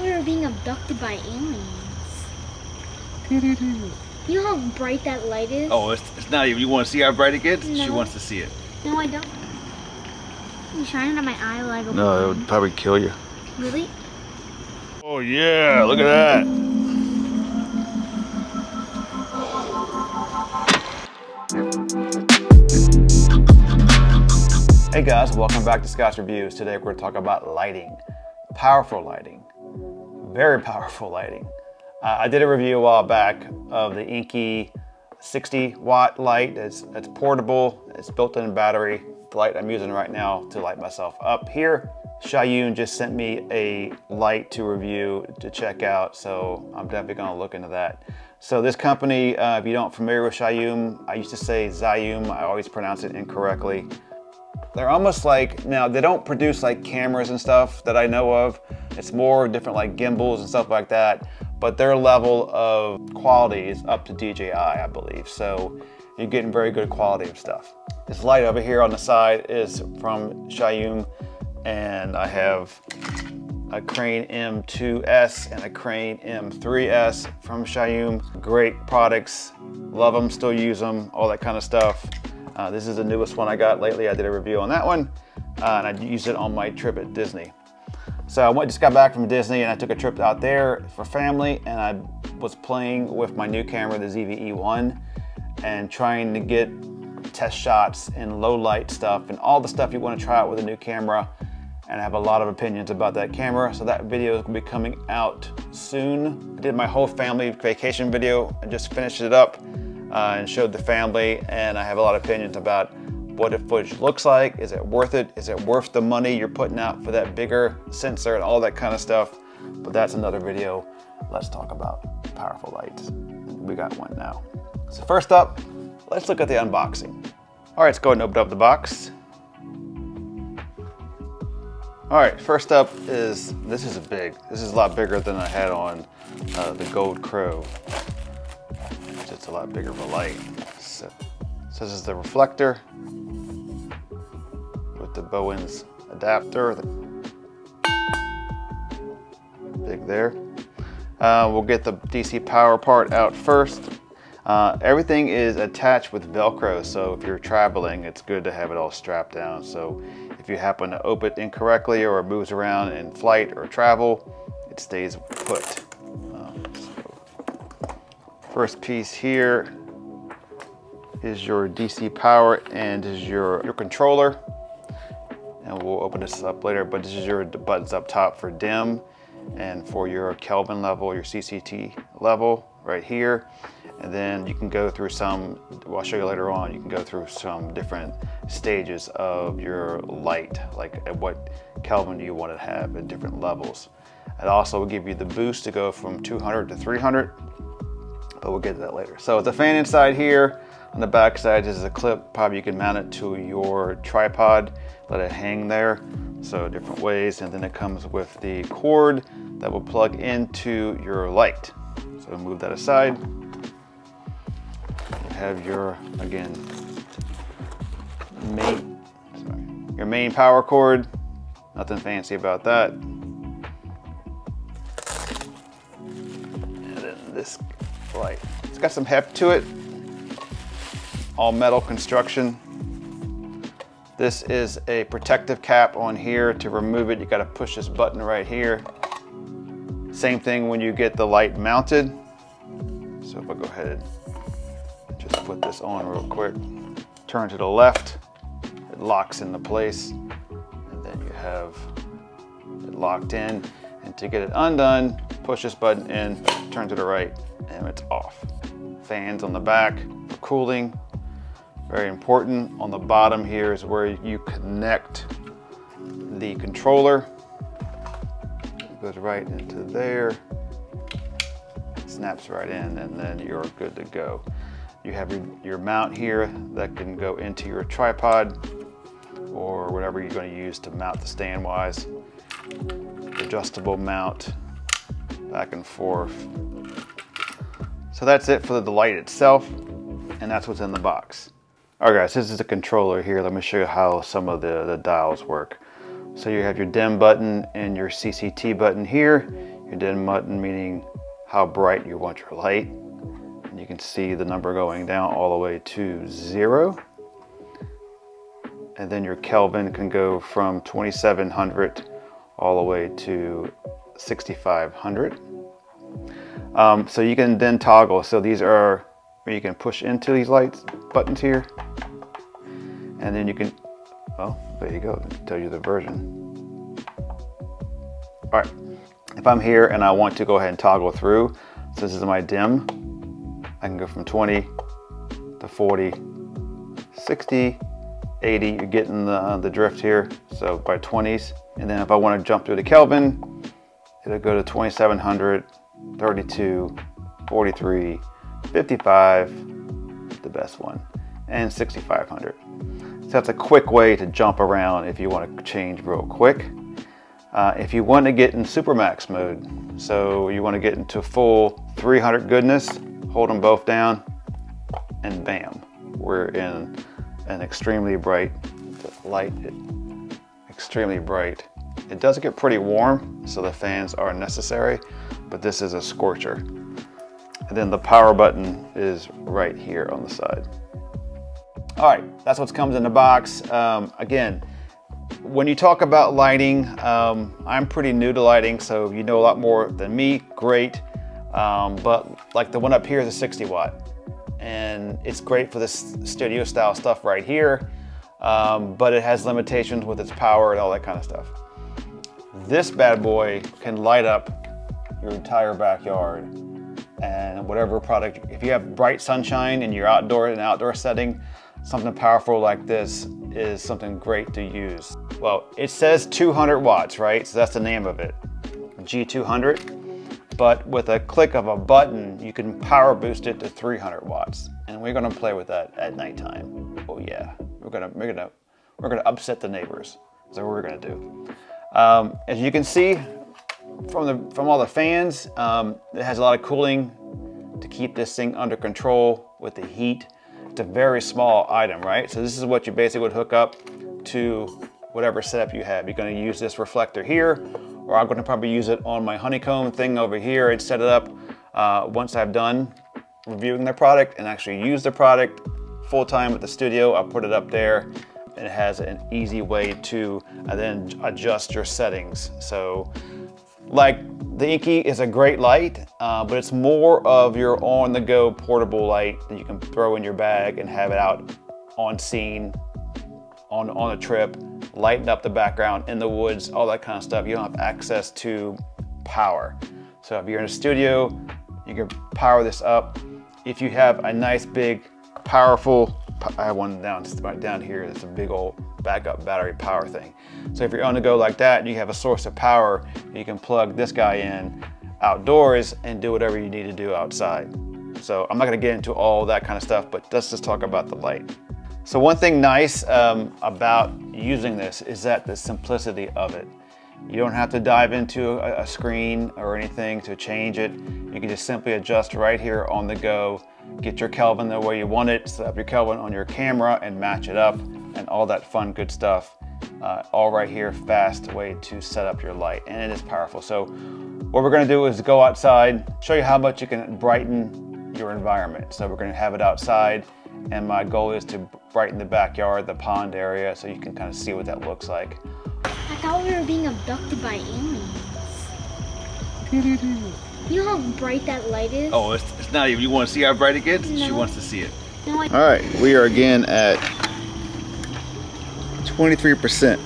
thought we were being abducted by aliens. You know how bright that light is? Oh, it's not even. You want to see how bright it gets? No. She wants to see it. No, I don't. You shine it on my eye while I go. No, it would probably kill you. Really? Oh yeah, look at that. Hey guys, welcome back to Scott's Reviews. Today we're going to talk about lighting. Powerful lighting. Very powerful lighting. I did a review a while back of the Inky 60 watt light. It's portable, it's built-in battery. The light I'm using right now to light myself up here. ZHIYUN just sent me a light to review to check out, so I'm definitely going to look into that. So this company, if you don't familiar with ZHIYUN, I used to say ZHIYUN, I always pronounce it incorrectly. They're almost like, now they don't produce like cameras and stuff that I know of. It's more different like gimbals and stuff like that, but their level of quality is up to DJI, I believe. So you're getting very good quality of stuff. This light over here on the side is from ZHIYUN, and I have a Crane M2S and a Crane M3S from ZHIYUN. Great products, love them, still use them, all that kind of stuff. This is the newest one I got lately. I did a review on that one, and I used it on my trip at Disney. So I just got back from Disney and I took a trip out there for family, and I was playing with my new camera, the ZHIYUN, and trying to get test shots and low light stuff and all the stuff you want to try out with a new camera. And I have a lot of opinions about that camera, so that video is going to be coming out soon. I did my whole family vacation video. I just finished it up and showed the family, and I have a lot of opinions about what the footage looks like. Is it worth it? Is it worth the money you're putting out for that bigger sensor and all that kind of stuff? But that's another video. Let's talk about powerful lights. We got one now. So first up, let's look at the unboxing. All right, let's go ahead and open up the box. All right, first up is, this is a lot bigger than I had on the Gold Crow. It's a lot bigger of a light. So this is the reflector with the Bowens adapter. Big there. We'll get the DC power part out first. Everything is attached with Velcro, so if you're traveling, it's good to have it all strapped down. So if you happen to open it incorrectly or it moves around in flight or travel, it stays put. First piece here is your DC power and is your controller. And we'll open this up later, but this is your buttons up top for dim and for your Kelvin level, your CCT level right here. And then you can go through some, well, I'll show you later on, you can go through some different stages of your light, like at what Kelvin do you want to have at different levels. It also will give you the boost to go from 200 to 300, but we'll get to that later. So it's a fan inside here. On the back side is a clip. Probably you can mount it to your tripod, let it hang there. So different ways. And then it comes with the cord that will plug into your light. So move that aside. You have your, again, your main power cord. Nothing fancy about that. And then this light. It's got some heft to it. All metal construction. This is a protective cap on here. To remove it, you got to push this button right here. Same thing when you get the light mounted. So if I go ahead and just put this on real quick, turn to the left, it locks into place, and then you have it locked in. And to get it undone, push this button in, turn to the right, and it's off. Fans on the back for cooling. Very important. On the bottom here is where you connect the controller. It goes right into there, snaps right in, and then you're good to go. You have your mount here that can go into your tripod or whatever you're going to use to mount the stand wise. Adjustable mount, back and forth. So that's it for the light itself, and that's what's in the box. All right guys, this is the controller here. Let me show you how some of the dials work. So you have your dim button and your CCT button here. your dim button, meaning how bright you want your light. And you can see the number going down all the way to 0. And then your Kelvin can go from 2700 all the way to 6500. So you can then toggle. So these are where you can push into these lights buttons here. And then you can, well, there you go, it tells you the version. All right, if I'm here and I want to go ahead and toggle through, so this is my dim, I can go from 20 to 40, 60, 80, you're getting the drift here, so by 20s. And then if I want to jump through the Kelvin, it'll go to 2700, 32, 43, 55, the best one, and 6500. So that's a quick way to jump around if you want to change real quick. If you want to get in Supermax mode, so you want to get into full 300 goodness, hold them both down, and bam, we're in an extremely bright light. Extremely bright. It does get pretty warm, so the fans are necessary, but this is a scorcher. And then the power button is right here on the side. All right, that's what comes in the box. Again, when you talk about lighting, I'm pretty new to lighting, so you know a lot more than me, great. But like the one up here is a 60 watt. And it's great for this studio style stuff right here, but it has limitations with its power and all that kind of stuff. This bad boy can light up your entire backyard and whatever product. If you have bright sunshine in your outdoor setting, something powerful like this is something great to use. Well, it says 200 watts, right? So that's the name of it, G200. But with a click of a button, you can power boost it to 300 watts. And we're gonna play with that at nighttime. Oh yeah, we're gonna upset the neighbors. That's what we're gonna do. As you can see from all the fans, it has a lot of cooling to keep this thing under control with the heat. It's a very small item, right? So this is what you basically would hook up to whatever setup you have. You're gonna use this reflector here, or I'm gonna probably use it on my honeycomb thing over here and set it up once I've done reviewing the product and actually use the product full time at the studio. I'll put it up there, and it has an easy way to then adjust your settings. So like the Inky is a great light, but it's more of your on-the-go portable light that you can throw in your bag and have it out on scene, on a trip, lighten up the background in the woods, all that kind of stuff. You don't have access to power. So if you're in a studio, you can power this up. If you have a nice big powerful, I have one right down here, it's a big old backup battery power thing. So if you're on the go like that, you have a source of power, you can plug this guy in outdoors and do whatever you need to do outside. So I'm not gonna get into all that kind of stuff, but let's just talk about the light. So one thing nice about using this is that the simplicity of it. You don't have to dive into a screen or anything to change it. You can just simply adjust right here on the go, get your Kelvin the way you want it, set up your Kelvin on your camera and match it up and all that fun, good stuff. All right here, fast way to set up your light, and it is powerful. So what we're gonna do is go outside, show you how much you can brighten your environment. So we're gonna have it outside, and my goal is to brighten the backyard, the pond area, so you can kind of see what that looks like. I thought we were being abducted by aliens. You know how bright that light is? Oh, it's not even, you want to see how bright it gets? No. She wants to see it. No, all right, we are again at 23%.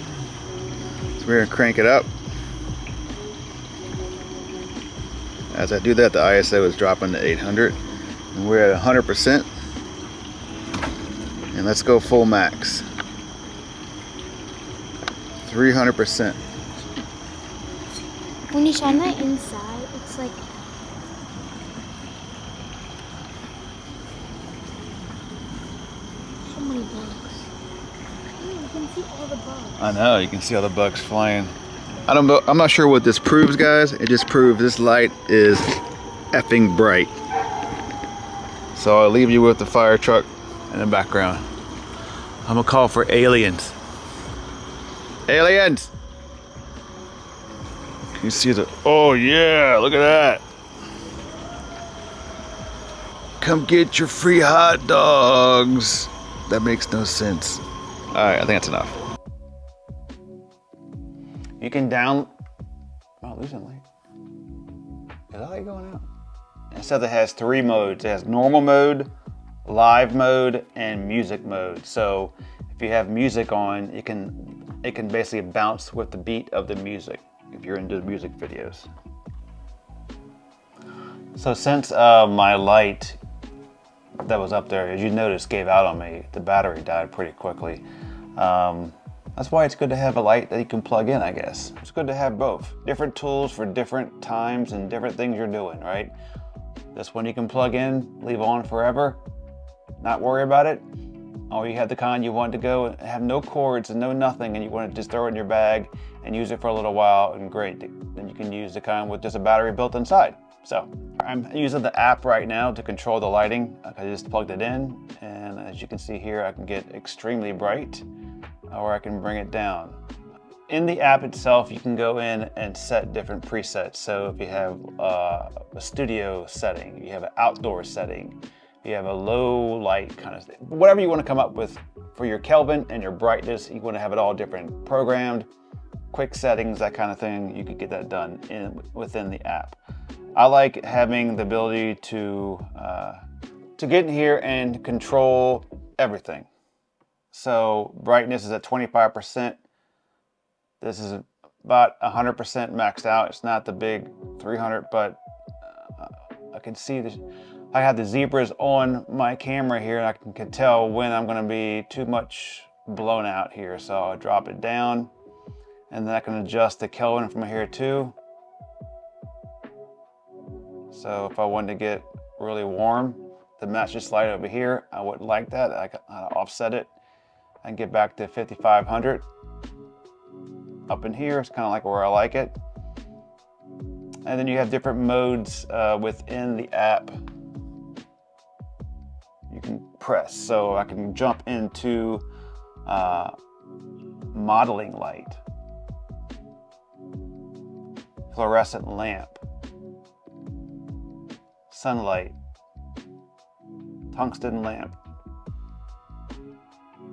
So we're gonna crank it up. As I do that, the ISO is dropping to 800. And we're at 100%. And let's go full max. 300%. When you shine that inside, it's like so many bugs. You can see all the bugs. I know, you can see all the bugs flying. I don't know, I'm not sure what this proves, guys. It just proves this light is effing bright. So I'll leave you with the fire truck in the background. I'm gonna call for aliens. Aliens! You see the, oh yeah, look at that. Come get your free hot dogs. That makes no sense. All right, I think that's enough. You can losing light. Is that light going out? It says it has 3 modes. It has normal mode, live mode, and music mode. So if you have music on, it can basically bounce with the beat of the music if you're into music videos. So since my light that was up there, as you noticed, gave out on me, the battery died pretty quickly. That's why it's good to have a light that you can plug in, I guess. It's good to have both. Different tools for different times and different things you're doing, right? This one you can plug in, leave on forever, not worry about it. Or you have the kind you want to go and have no cords and no nothing, and you want to just throw it in your bag and use it for a little while, and great. Then you can use the kind with just a battery built inside. So I'm using the app right now to control the lighting. I just plugged it in, and as you can see here, I can get extremely bright, or I can bring it down. In the app itself, you can go in and set different presets. So if you have a studio setting, you have an outdoor setting, you have a low light kind of thing, whatever you want to come up with for your Kelvin and your brightness, you want to have it all different programmed, quick settings, that kind of thing. You could get that done within the app. I like having the ability to get in here and control everything. So brightness is at 25%. This is about 100% maxed out. It's not the big 300, but I can see this. I have the zebras on my camera here, and I can tell when I'm going to be too much blown out here. So I'll drop it down, and then I can adjust the Kelvin from here too. So if I wanted to get really warm, to match this light over here, I wouldn't like that. I can offset it and get back to 5500. Up in here, it's kind of like where I like it. And then you have different modes within the app you can press. So I can jump into modeling light, fluorescent lamp, sunlight, tungsten lamp,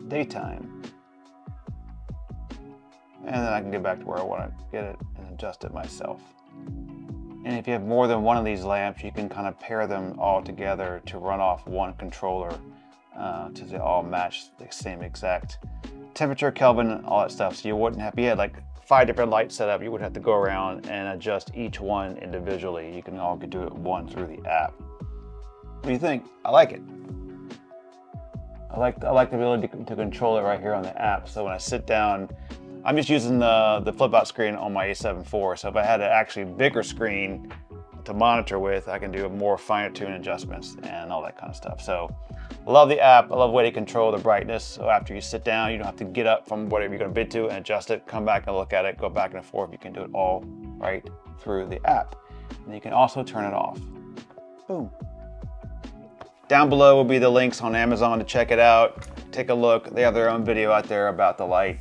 daytime. And then I can get back to where I want to get it and adjust it myself. And if you have more than one of these lamps, you can kind of pair them all together to run off one controller to they all match the same exact temperature, Kelvin, all that stuff. So you wouldn't have, if you had like 5 different lights set up, you would have to go around and adjust each one individually. You can all do it one through the app. What do you think? I like it. I like the ability to control it right here on the app. So when I sit down, I'm just using the flip out screen on my A7 IV. So if I had an actually bigger screen to monitor with, I can do more finer tune adjustments and all that kind of stuff. So I love the app. I love the way to control the brightness. So after you sit down, you don't have to get up from whatever you're going to bid to and adjust it, come back and look at it, go back and forth. You can do it all right through the app. And you can also turn it off. Boom. Down below will be the links on Amazon to check it out. Take a look. They have their own video out there about the light.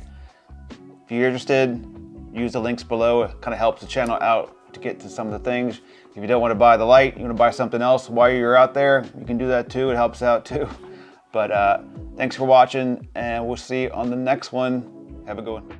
If you're interested, use the links below. It kind of helps the channel out to get to some of the things. If you don't want to buy the light, you want to buy something else while you're out there, you can do that too. It helps out too. But thanks for watching, and we'll see you on the next one. Have a good one.